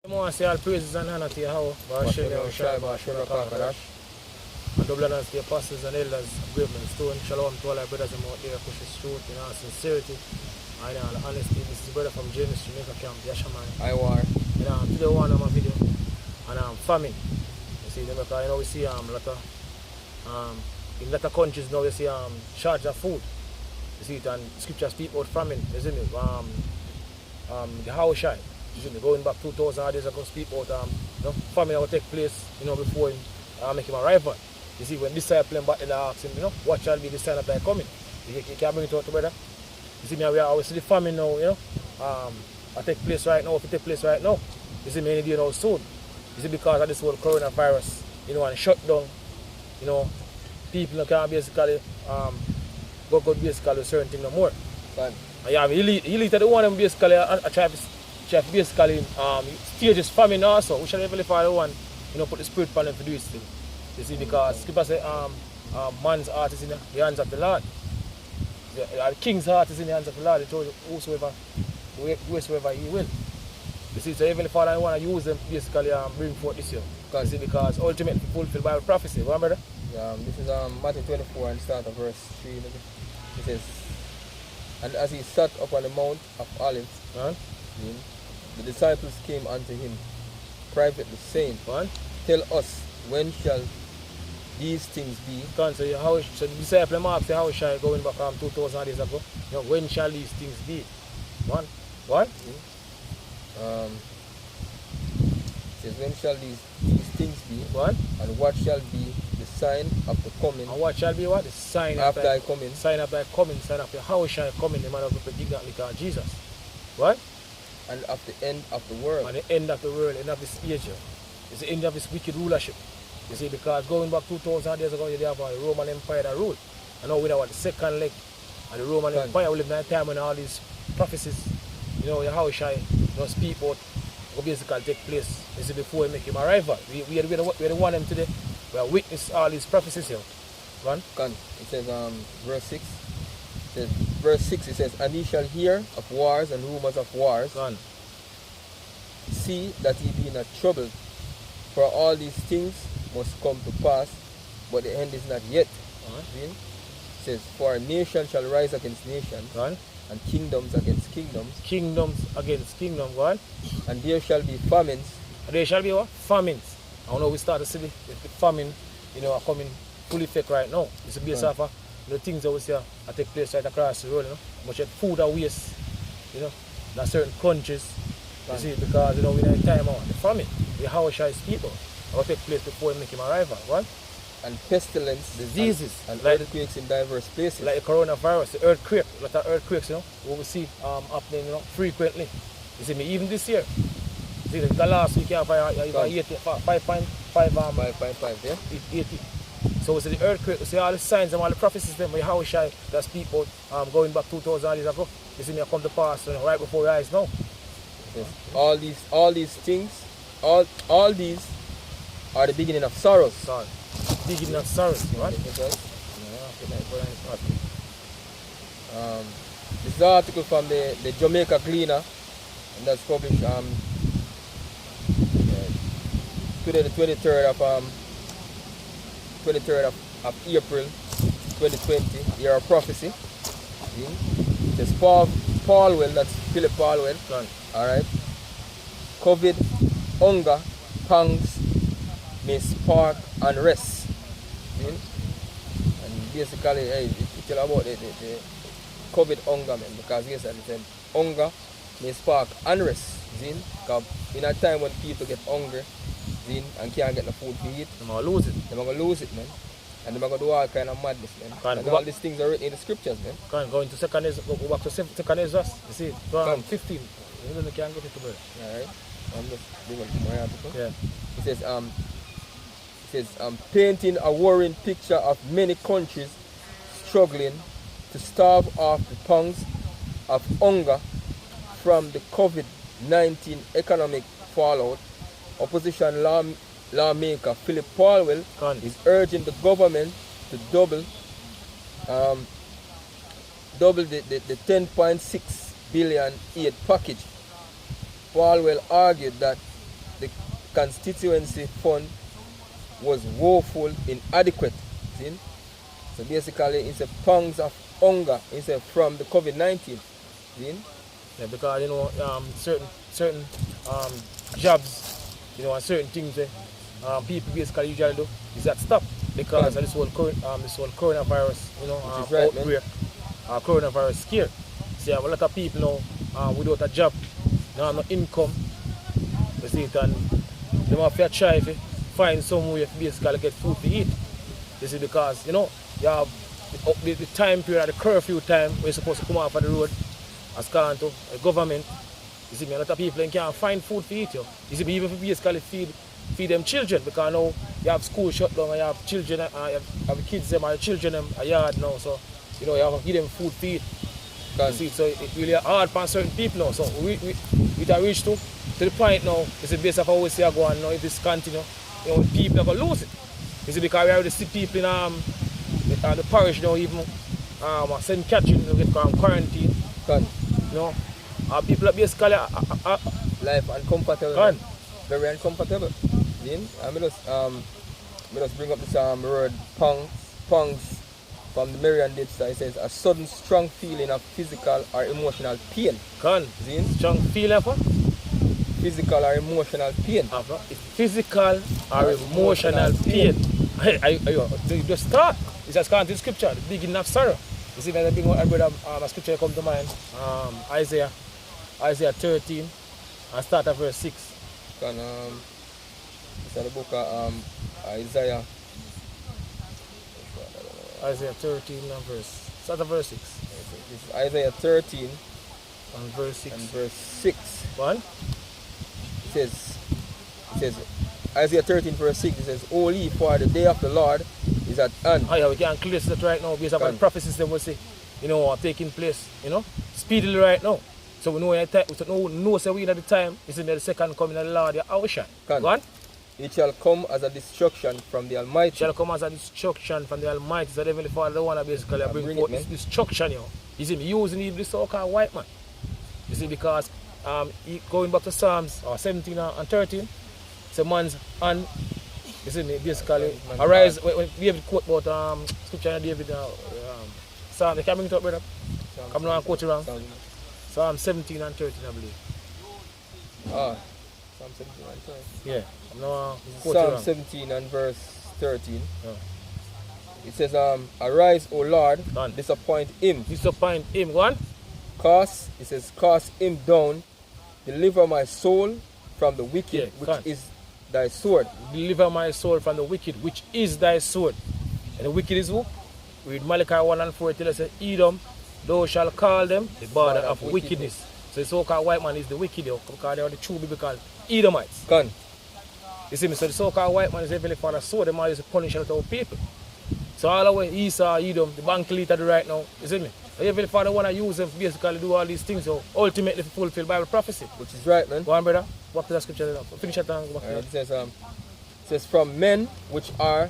I want to say all praises and honor to Yahweh, Bashir Yahushua, Bashir Kakadash, and double honors to the apostles and elders of Graveman Stone. Shalom to all our brothers and out there, push his truth in all sincerity and in all honesty. This is brother from James, Jamaica camp, Yashaman. I war. Today one of my video, and famine. You see, because we see lot of, in a lot of countries now, you see shortage of food. You see it, and scripture speak about famine, isn't it? The Yahushua. Going back 2,000 years ago, speak about famine that will take place, before him make him arrival. You see, when disciple back then ask him, what shall be the sign of thy coming? You can bring it out to brother. You see, me, we are see the famine now, that take place right now. If it take place right now, you see, many day now soon. You see, because of this whole coronavirus, and shut down, people can't basically go basically certain thing no more. Fine. And you have elite the one basically try basically stages famine also. We shall really follow one, put the spirit upon them to do this thing. You see, because Skipper say man's heart is in the hands of the Lord. The king's heart is in the hands of the Lord. He told you whosoever he will. You see, so even if I want to use them basically bring forth this year. Because ultimately fulfill Bible prophecy, remember that? Yeah, this is Matthew 24 and start of verse 3. It says, and as he sat upon the Mount of Olives, the disciples came unto him privately, saying, tell us, when shall these things be? So the disciple asked, how shall I going back 2,000 years ago? When shall these things be? What? It says, when shall these things be? And what shall be the sign of the coming? And what shall be what? The sign of thy coming. Sign of thy coming, sign of your how shall I come in the man of the predignantly called Jesus. What? And of the end of the world. And the end of the world, end of this age. It's the end of this wicked rulership. You see, because going back 2,000 years ago, you have a Roman Empire that ruled. And now we have the second leg. And the Roman Empire, we live in a time when all these prophecies, how shall I speak about what basically take place. You see, before we make him arrival. We are the one them today. We are witness all these prophecies here. It says verse 6. Verse 6 it says, and ye shall hear of wars and rumors of wars. See that ye be not troubled, for all these things must come to pass, but the end is not yet. It says, for a nation shall rise against nation, and kingdoms against kingdoms. Kingdoms against kingdoms, and there shall be famines. And there shall be what? Famines. I know we start to see the famine, are coming full effect right now. It's based off of the things that we see that take place right across the world, much food are waste, in certain countries. You see, because we're in a time of the famine. How shall I speak about what take place before we make him arrival, and pestilence, diseases, and earthquakes in diverse places. Like the coronavirus, the earthquake, a lot of earthquakes, what we see happening, frequently. You see me, even this year. See, the last week you have 5.5, 5.5, yeah? 80. So we see the earthquake, we see all the signs and all the prophecies them, how shall that speak about going back 2,000 years ago. You see me come to pass right before your eyes now. Yes. All these things, all these are the beginning of sorrows. Beginning of sorrows, right? This is an article from the Jamaica Gleaner, and that's published today, the 23rd of April 2020, year of prophecy. It says Paulwell, that's Phillip Paulwell. Alright. COVID, hunger, pangs may spark unrest. And basically, it's all about the COVID hunger, man, because yes, I said hunger may spark unrest. Because in a time when people get hungry and can't get the food to eat, they're going to lose it. They're going to lose it, man. And they're going to do all kind of madness, man. And all these things are written in the scriptures, man. Go into second Ezra, go back to second Ezra. You see, 15. You can't get it to bird. Alright. I'm just doing more article. Yeah. It says, painting a worrying picture of many countries struggling to starve off the pangs of hunger from the COVID-19 economic fallout. Opposition lawmaker Phillip Paulwell is urging the government to double the 10.6 billion aid package. Paulwell argued that the constituency fund was woeful inadequate. See? So basically it's a pangs of hunger instead from the COVID-19. See? Yeah, because certain jobs, and certain things people basically usually do is that stop because of this whole coronavirus, outbreak, coronavirus scare. See, a lot of people now without a job, they have no income. You see it, and they have to try to find some way to basically get food to eat. This is because you have the time period, the curfew time where you're supposed to come off of the road as gone to the government. You see, a lot of people can't find food to eat. You see, even if you basically feed them children, because now you have school shut down and you have children, you have kids them and children them a yard now, so you have to give them food to eat. You see, so it's really hard for certain people now. So we have reached to the point now, it's based on how we see it going now. If this continue, people are going to lose it. You see, because we already see people in the parish now, even St. Catherine, get quarantine. People are basically life uncomfortable. Very uncomfortable. Then I just bring up this word pungs from the Marian Dipster. It says a sudden strong feeling of physical or emotional pain. Strong feeling of what? Physical or emotional pain. It's physical or emotional pain. You just start. It's just going to the scripture, the beginning of sorrow. You see, there's a big one, a scripture come to mind. Isaiah 13, and start at verse 6. It's the book of Isaiah. Isaiah 13 and start at verse 6. This is Isaiah 13 and verse 6. And verse 6. What? It says, Isaiah 13 verse 6, it says, O ye, for the day of the Lord is at hand. Oh yeah, we can clear that right now based upon the prophecies that we see, are taking place, speedily right now. So we know at the time, so we at the time, it's in the second coming of the Lord, the hour shot. Go on. It shall come as a destruction from the Almighty. It shall come as a destruction from the Almighty. So the Heavenly Father, the one that basically bring forth this destruction, You see, using even the so-called white man. You see, because going back to Psalms 17 and 13, it's a man's hand. You see me, basically, arise, when David quote about scripture and David, Psalm, they can bring it up, brother. Come now and quote it wrong. Psalm 17 and 13, I believe. Psalm 17 and 13. Yeah. Psalm 17 and verse 13. Yeah. It says, arise, O Lord, disappoint him. Disappoint him, go on. Cast him down, deliver my soul from the wicked, which is thy sword. Deliver my soul from the wicked, which is thy sword. And the wicked is who? Read Malachi 1 and 4, it tells us, Edom, thou shalt call them the border of wickedness. So the so-called white man is the wicked, because they are the true biblical Edomites. You see me? So the so-called white man is Heavenly Father, so them all is to punish a lot of people. So all the way Esau, Edom, the bank leader right now, you see me? The Heavenly Father want to use them basically do all these things, so ultimately fulfill Bible prophecy. Which is right, man. Go on, brother. Back to the scripture. Finish it and go back to it. It says, from men which are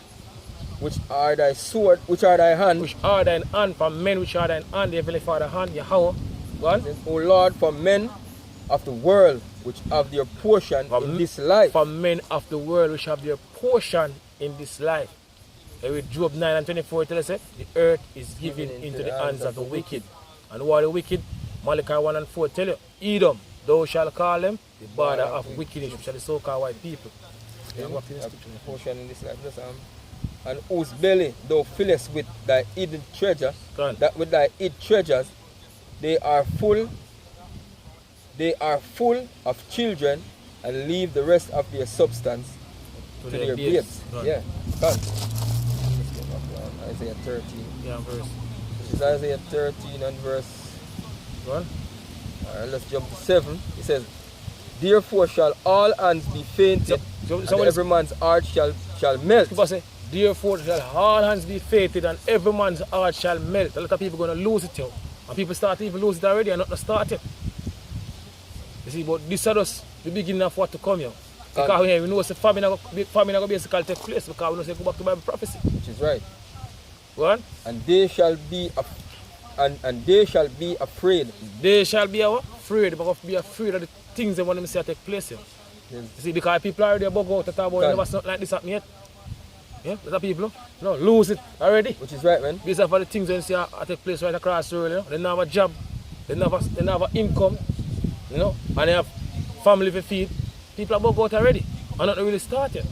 thy sword, which are thy hand. Which are thine hand, from men which are thine hand, the Heavenly Father hand, Yahweh. Go on. Says, O Lord, from men of the world which have their portion in this life. From men of the world which have their portion in this life. And with Job 9 and 24 it tells us, the earth is given into the hands of the wicked. And who are the wicked? Malachi 1 and 4 tell you, Edom, thou shalt call them the border of wickedness, which are the so-called white people. Portion in this life. And whose belly thou fillest with thy hidden treasure, that with thy hid treasures they are full of children, and leave the rest of their substance to their babes. Yeah. Isaiah 13. Yeah, verse. This is Isaiah 13 and verse 1. Let's jump to 7. It says, therefore shall all hands be fainted, and every man's heart shall melt. People say, therefore shall all hands be fainted, and every man's heart shall melt. A lot of people are going to lose it, and people start to even lose it already and not start it. You see, but this is just the beginning of what to come here. Because we know the famine is going to basically take place, because we know go back to Bible prophecy. Which is right. What? And they shall be afraid. They shall be afraid, but be afraid of the things they want them to see take place here. Yes. You see, because people already bug out to talk about never something like this happen yet. Yeah, there's a people, no, lose it already. Which is right, man. These are for the things when you see I take place right across the road, you know. They don't have a job, they don't have an income, you know, and they have family to feed. People are bug out already. And not really started.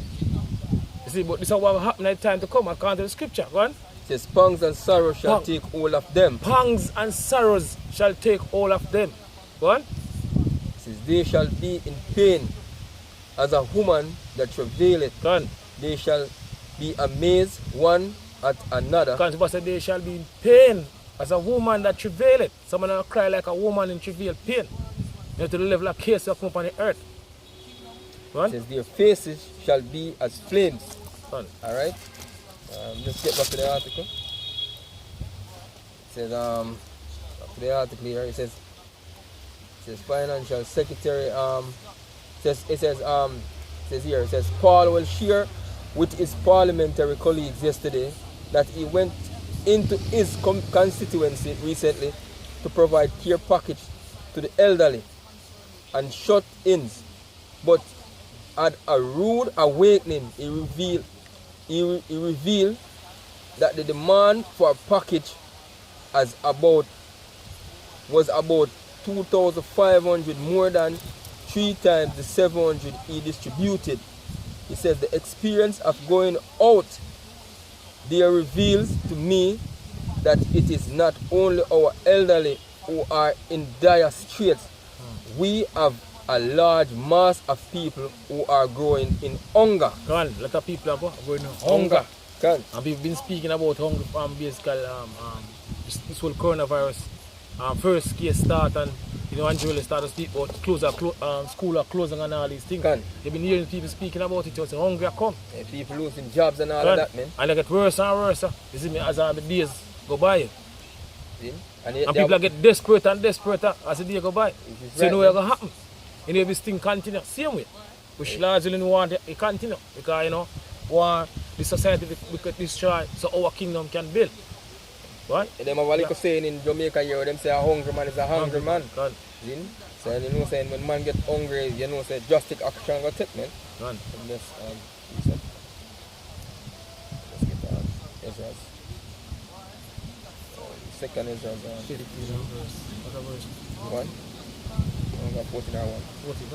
You see, but this is what will happen at the time to come according to the scripture. Go on. It says, pangs and sorrows shall take hold of them. Pangs and sorrows shall take hold of them. Go on. It says, they shall be in pain as a woman that travaileth. Go on. They shall be amazed one at another. Because said they shall be in pain as a woman that travaileth. Someone will cry like a woman in travail pain. You know, to the level of case that come upon the earth. Go on. It says, their faces shall be as flames. Go on. Alright? Let's get back to the article. It says, back to the article here. It says financial secretary, it says Paulwell shared with his parliamentary colleagues yesterday that he went into his constituency recently to provide care package to the elderly and shut-ins, but at a rude awakening, he revealed that the demand for a package was about 2,500 more than 3 times the 700 he distributed. He says the experience of going out there reveals to me that it is not only our elderly who are in dire straits. We have a large mass of people who are growing in hunger. Go on. A lot of people are going in hunger. Can. And we've been speaking about hunger basically this whole coronavirus first case start, and you know, Angela started to speak about school are closing and all these things. Can. They've been hearing people speaking about it, just hunger come. Yeah, people losing jobs and all of that, man. And they get worse and worse. You see me, as the days go by. See? And people get desperate and desperate as the day go by. So you know what's going to happen. You know, this thing continue same way. Which largely want it continue. Because, you know, want the society we could destroy so our kingdom can build. Right? And them have a little saying in Jamaica here, them say a hungry man is a hungry man. God. So you know saying when man get hungry, you know say drastic action go take, man. God. Let's get Ezra's. Second Ezra's. 1. I got 14 or 1. 14,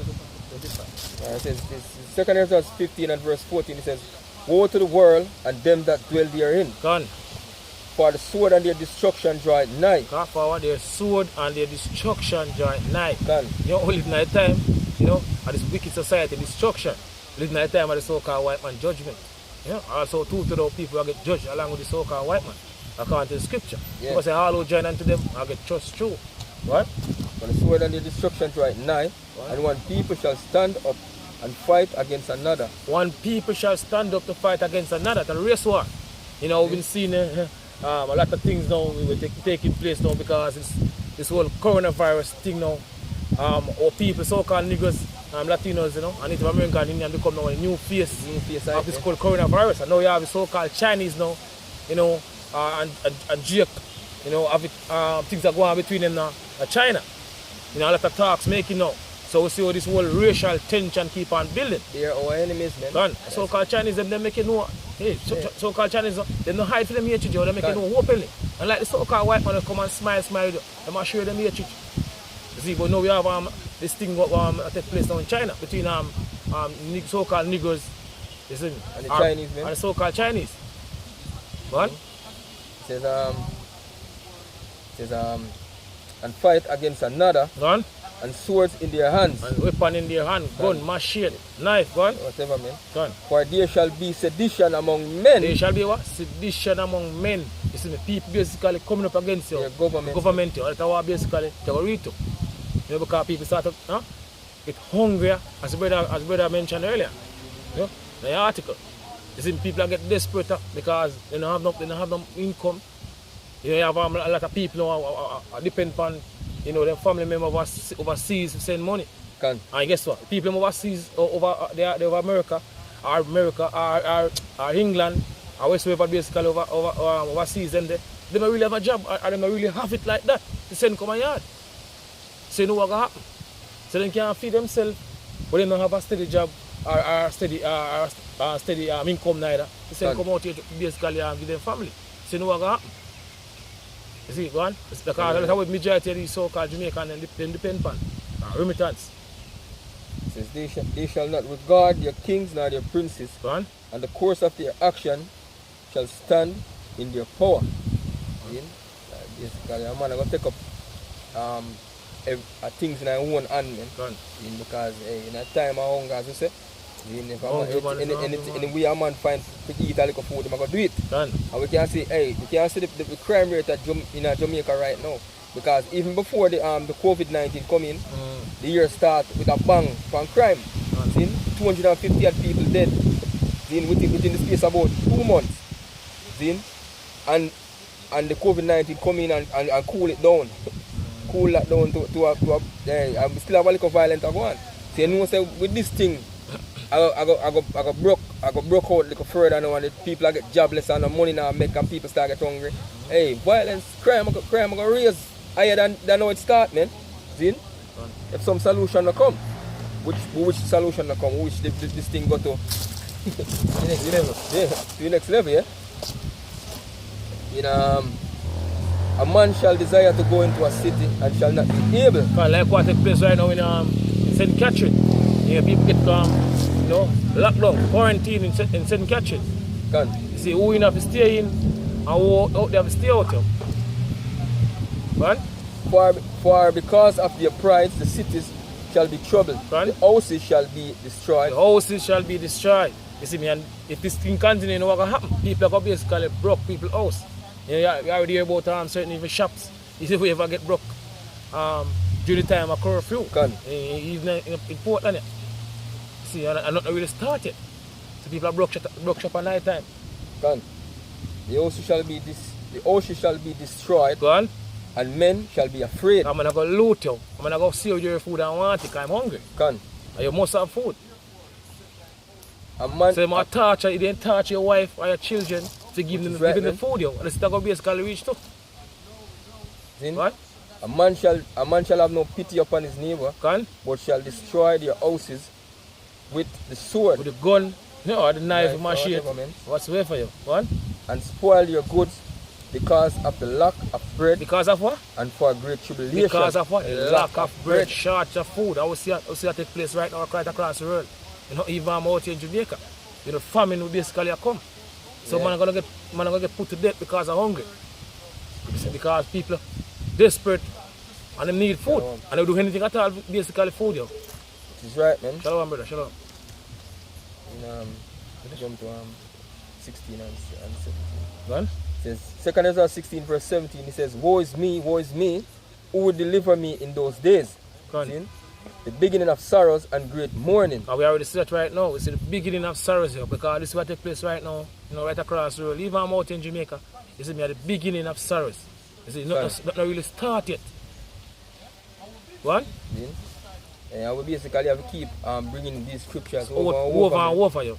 it says this, second Ezra's 15 and verse 14, it says, woe to the world and them that dwell therein. God. For the sword and their destruction draweth nigh. For their sword and their destruction draweth nigh. God. You know, live night time, you know, at this wicked society, destruction. Live night time at the so-called white man judgment. You know, also two to those people will get judged along with the so-called white man. According to the scripture. Yeah. Because all who join unto them, I get trust true. Right? For the sword and their destruction draweth nigh, and one people shall stand up and fight against another. One people shall stand up to fight against another. The race war. You know, we've been seeing a lot of things now will taking place now because this whole coronavirus thing now. Or people, so-called niggers, Latinos, you know, and Native American Indian become now a new face of this called coronavirus. And now you have the so-called Chinese now, you know, and Jake, you know, things are going on between them now, China. You know, a lot of talks making now. So we see how this whole racial tension keep on building. They are our enemies, man. Gone. So-called Chinese, they make it know. Hey, so-called Chinese, they don't hide for them hatred, they make it know openly. And like the so-called white man, they come and smile, they might show them hatred. You see, but now we have this thing that take place now in China between so-called niggers, you see, and the Chinese, man. And the so-called Chinese. What? It says, and fight against another. Gone. And swords in their hands. And weapon in their hand, gun, machete, knife, gun. Whatever, man. Gone. For there shall be sedition among men. There shall be what? Sedition among men. You see, the people basically coming up against you. Government. Government, that's what basically they will read to. You know, because people start to get hungrier, as the brother mentioned earlier. You know, in the article. You see, people get desperate because they don't have no income. You have a lot of people depend upon, you know, their family members overseas send money. Can. And guess what? People overseas they're over America or England or wherever basically overseas, then they don't really have a job or they don't really have it like that to send come a yard. So you know what will happen? So they can't feed themselves but they don't have a steady job or steady income neither. They say come out here to basically give them family. So you know what going to happen? You see, go on? It's because that's how the majority of these so-called Jamaicans them depend upon. Remittance. It says they shall not regard their kings nor their princes, Go on? and the course of their action shall stand in their power. Basically, a man is going to take up things in our own hand, man. Because in a time of hunger, as you say, any way a man finds to eat a little food, he's going to do it. And we can see, the crime rate in Jamaica right now. Because even before the COVID-19 come in, the year start with a bang from crime. 250 people dead within the space of about 2 months. And the COVID-19 come in and cool it down. Cool that down to a still have a little violent go on. So you know, say with this thing, I go broke out a little further now, and the people get jobless and the money now make and people start get hungry. Hey, violence, crime I go raise higher than how it start, man. See? If some solution to come, which solution to come, which this thing go to the next level. Yeah, to the next level, yeah. A man shall desire to go into a city and shall not be able. Like what takes place right now in St. Catherine. People get lockdown, quarantine in St. Catherine. You see, who in have to stay in and who out there have to stay out there. Right? For because of their pride, the cities shall be troubled. Right? The houses shall be destroyed. The houses shall be destroyed. You see me, and if this thing continues, you know what will happen? People are going to basically broke people's house. You already hear about certain even shops. You see if we ever get broke during the time of curfew. Even in Portland. See, and not really started. So people are broke shop at night time. The houses shall be destroyed. Go on. And men shall be afraid. I'm going to go loot you. I'm going to go see your food and want it because I'm hungry. And you must have food. So you must torture, you didn't torture your wife or your children to give them the food. And it's not going to basically reach too. Right? A man shall have no pity upon his neighbor, but shall destroy their houses with the sword. With the gun, or the knife, machete, whatsoever for you. What? And spoil your goods because of the lack of bread. Because of what? And for a great tribulation. Because of what? The lack of bread, shortage of food. I will see that take place right now right across the world. Even out here in Jamaica. Famine will basically come. So man are gonna get put to death because of hunger. Because people are desperate and they need food. And they do anything at all basically food. It is right, man. Shalom, brother, shalom. Jump to 16 and 17. Go on. It says 2 Ezra 16 verse 17, it says, woe is me, who will deliver me in those days? The beginning of sorrows and great mourning. And we already see that right now. We see the beginning of sorrows here because this is what takes place right now, right across the world. Even I'm out in Jamaica, you see me at the beginning of sorrows. You see, not really start yet. What? And we basically have to keep bringing these scriptures over and over.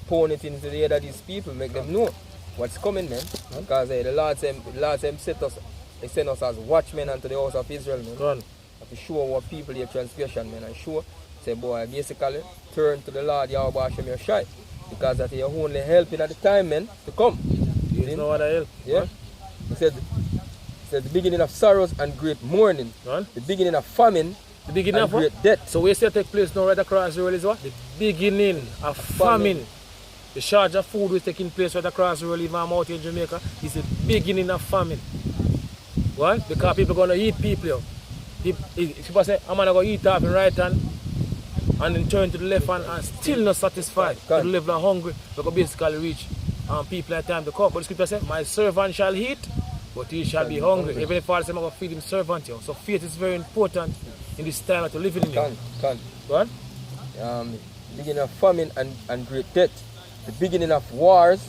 Pouring it into the head of these people, make them know what's coming, man. Because the Lord sent us as watchmen unto the house of Israel, man. To show our people their transgression, man, and show, say, boy, basically, turn to the Lord, Yahweh Hashem Yeshai, because that He only helping at the time, man, to come. There's no other help. Yeah. He said the beginning of sorrows and great mourning, the beginning of famine, the beginning of great death. So we still take place now right across the world is what? The beginning of famine. The shortage of food is taking place right across the world, even out here in Jamaica, is the beginning of famine. What? Because people are going to eat people. People say, I'm going to go eat off in right hand and then turn to the left hand and still not satisfied. To the level of hungry, we can basically reach people at time to come. But the scripture says, my servant shall eat, but he shall be hungry. Even if Father says, I'm going to feed him servant. So faith is very important in this time that we're living in. What? Beginning of famine and great death. The beginning of wars.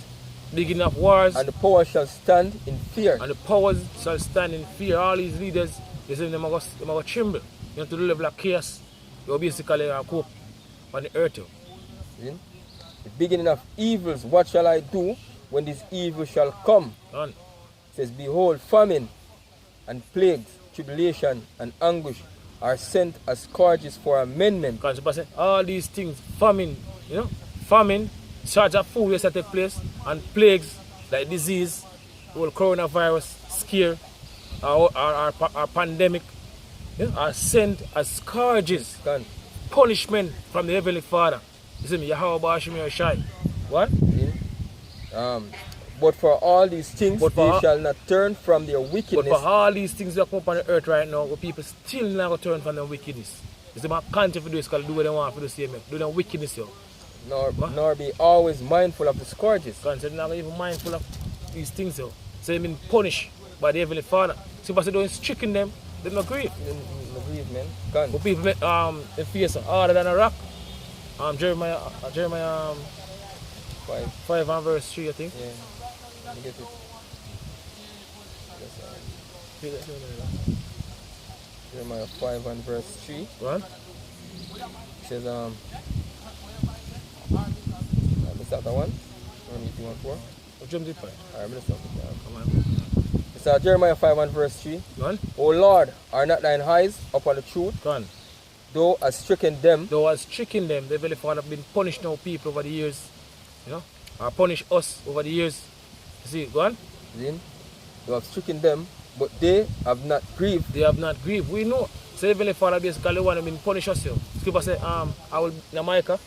Beginning of wars. And the power shall stand in fear. And the powers shall stand in fear. All these leaders, they say they're going to tremble. To the level of chaos. They'll basically cope on the earth. The beginning of evils, what shall I do when this evil shall come? It says, behold, famine and plagues, tribulation and anguish, are sent as scourges for amendment. Because all these things, famine, famine, shortage of food that take place, and plagues like disease, whole coronavirus scare, our pandemic, are sent as scourges, punishment from the Heavenly Father. You see me, Yahweh Hashem Yashai. What? But for all these things, they shall not turn from their wickedness. But for all these things that come up on the earth right now, where people still not going to turn from their wickedness. It's about country for do this, because do what they want for the same. Do their wickedness, yo. Nor be always mindful of the scourges. Because they're not even mindful of these things, yo. So they've been punished by the Heavenly Father. So if they don't stricken them, they don't grieve. They don't grieve, man. Gone. But people they face harder than a rock. Jeremiah 5 and verse 3, I think. Yeah. You get it. Jeremiah 5 and verse 3. What? It says, let's start that one. Anything on 4? What jump did point? Alright, let's start with that. Come on. It's Jeremiah 5 and verse 3. What? O Lord, are not thine eyes upon the truth? Gone. Thou hast stricken them. Thou hast stricken them. The Heavenly Father have been punished now people over the years. Or punished us over the years. You see, go on. Thou hast stricken them, but they have not grieved. They have not grieved. We know. So Heavenly Father basically the one who been punished us. Scripture say, I will Jamaica,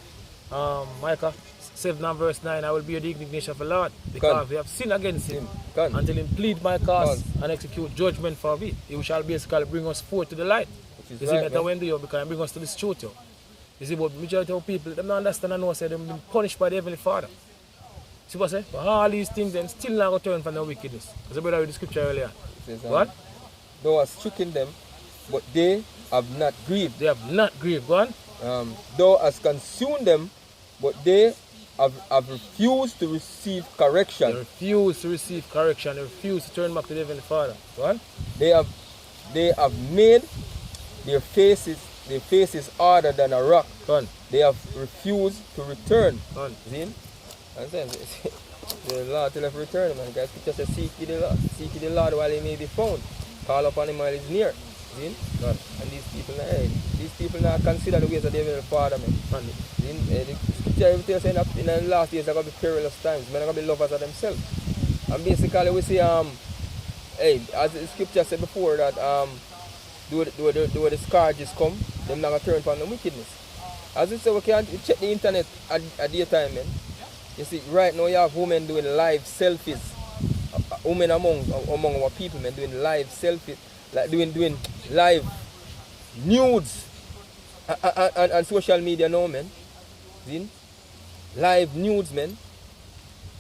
Micah 7 and verse 9, I will bear the indignation of the Lord, because we have sinned against him. Until him plead my cause and execute judgment for it. He shall basically bring us forth to the light. You see, better when do you because bring us to this truth. You see, but majority of people, they don't understand and know say they've been punished by the Heavenly Father. See what I say? For all these things, then still not going to turn from their wickedness. As I brother read the scripture earlier. What? Thou hast stricken them, but they have not grieved. They have not grieved. Go on. Thou hast consumed them, but they have refused to receive correction. They refuse to receive correction. They refuse to turn back to the Heavenly Father. Go on. They have made their faces harder than a rock. Go on. They have refused to return. Go on. See? The Lord tell us to return, man. Guys, just seek ye the Lord while he may be found. Call upon him while he's near. See? God. And these people now consider the ways of the Heavenly Father, man. The scripture everything saying that in the last days there are going to be perilous times. Men are going to be lovers of themselves. And basically we see as the scripture said before that do the scourges come, them not going to turn from the wickedness. As we say, we can't check the internet at daytime, man. You see, right now you have women doing live selfies. Women among our people, man, doing live selfies, like doing live nudes and social media now, man. See? Live nudes, man.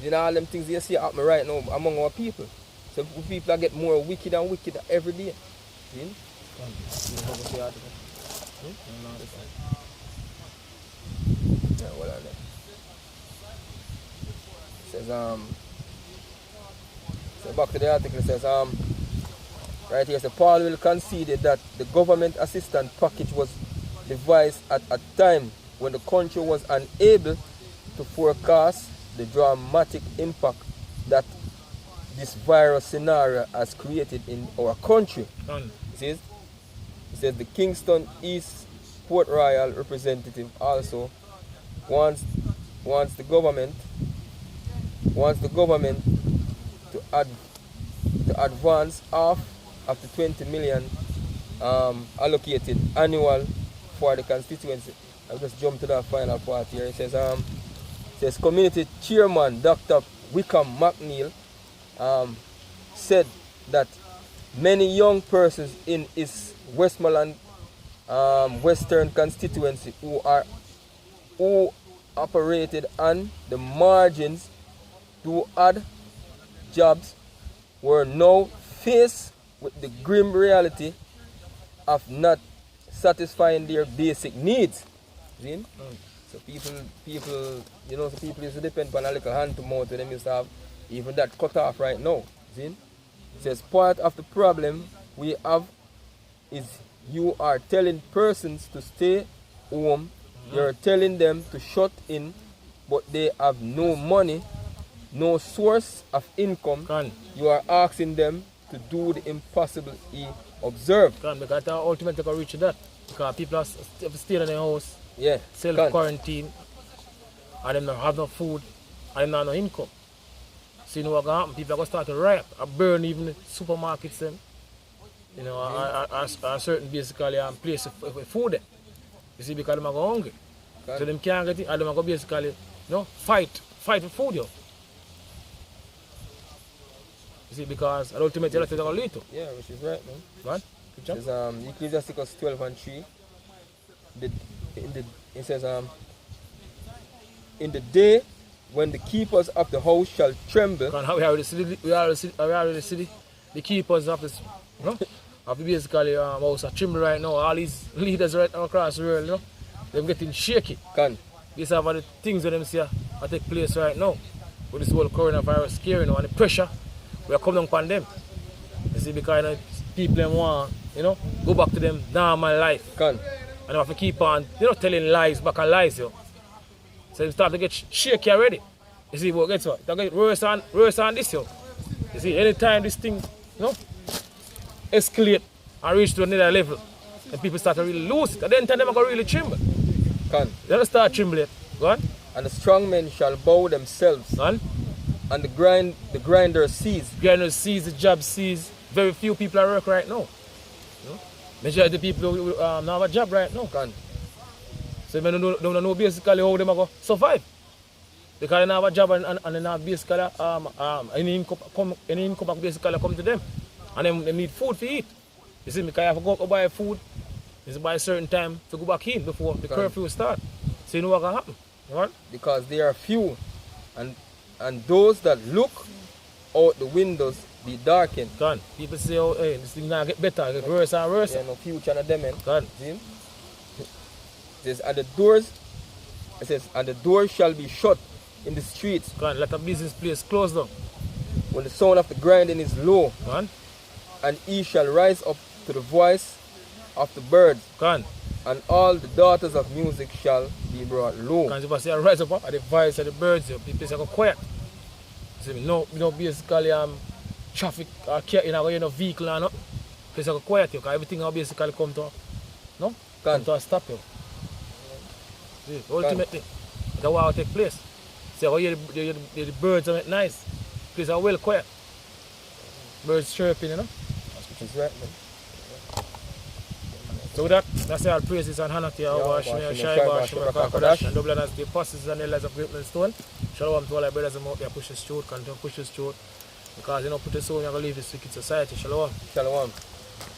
You know, all them things you see happen right now among our people. So people get more wicked and wicked every day. See? Says so back to the article, it says right here, so Paulwell conceded that the government assistance package was devised at a time when the country was unable to forecast the dramatic impact that this virus scenario has created in our country. It says the Kingston East Port Royal representative also wants the government to advance half of the 20 million allocated annual for the constituency. I'll just jump to that final part here. It says community chairman Dr. Wickham McNeil said that many young persons in his Westmoreland Western constituency who operated on the margins to odd jobs were now faced with the grim reality of not satisfying their basic needs. See? So people, so people used to depend on a little hand to mouth when they used to have even that cut off right now. See? It says part of the problem we have is you are telling persons to stay home, you're telling them to shut in, but they have no money, no source of income. You are asking them to do the impossible. He observe. Because ultimately can reach that. Because people are staying in their house, Yeah. self-quarantine, and them don't have no food, and them don't have no income. So you know what going to happen? People are going to start to riot, and burn even the supermarkets them. You know, a certain basically place of food there. You see, because them are go hungry. So them can't get it, and them are go basically, you know, fight for food, yo. You see, because ultimately that's what they're going to lead to. Yeah, which is right, man. Right? It says, Ecclesiasticus 12:3. It says, in the day when the keepers of the house shall tremble. Because we already see the keepers of this, you know, of the basically house are tremble right now. All these leaders right across the world, you know, they're getting shaky. These are the things that them see that take place right now. With this whole coronavirus scare, you know, and the pressure we are coming upon them. You see, because you know, people them want, you know, go back to them normal life. And they have to keep on, you know, telling lies back and lies, yo. So they start to get shaky already. You see, but guess what? They get worse and this, yo. You see, anytime this thing, you know, escalate and reach to another level, and people start to really lose it. At the end of them are going to really tremble. They don't start trembling. Go on. And the strong men shall bow themselves. Go on. And the grinder cease. Grinder cease, the job cease. Very few people are working right now. You know? Majority of the people who don't have a job right now. So they don't know basically how they go survive. Because they don't have a job and they don't have basically any income basically come to them. And they need food to eat. You see, because you have to go buy food, it's by a certain time to go back in before the curfew start. So you know what's going to happen. Right? Because they are few, and those that look out the windows be darkened. People say, oh, hey, this thing now get better, get worse and worse. Yeah, no future in them, man. See? It says, and the doors shall be shut in the streets. Let a business place close down. When the sound of the grinding is low, and he shall rise up to the voice of the birds, and all the daughters of music shall be brought low. If I say rise up at the voice of the birds, people say go quiet. See, no basically traffic or no vehicle or nothing. Place go quiet, because everything will basically come to a stop. See, ultimately, that's what will take place. See, how the birds are nice. Place are well quiet. Birds chirping, you know. That's right, man. So with that's all praises and honor to Yahweh, Shemir, Shaiba, Shemir, Kakadash, and double honors to the apostles and elders of Great Stone. Shalom to all our brothers and out there, push us through, continue to push us through. Because you know, put us on, you're going to leave this wicked society. Shalom. Shalom.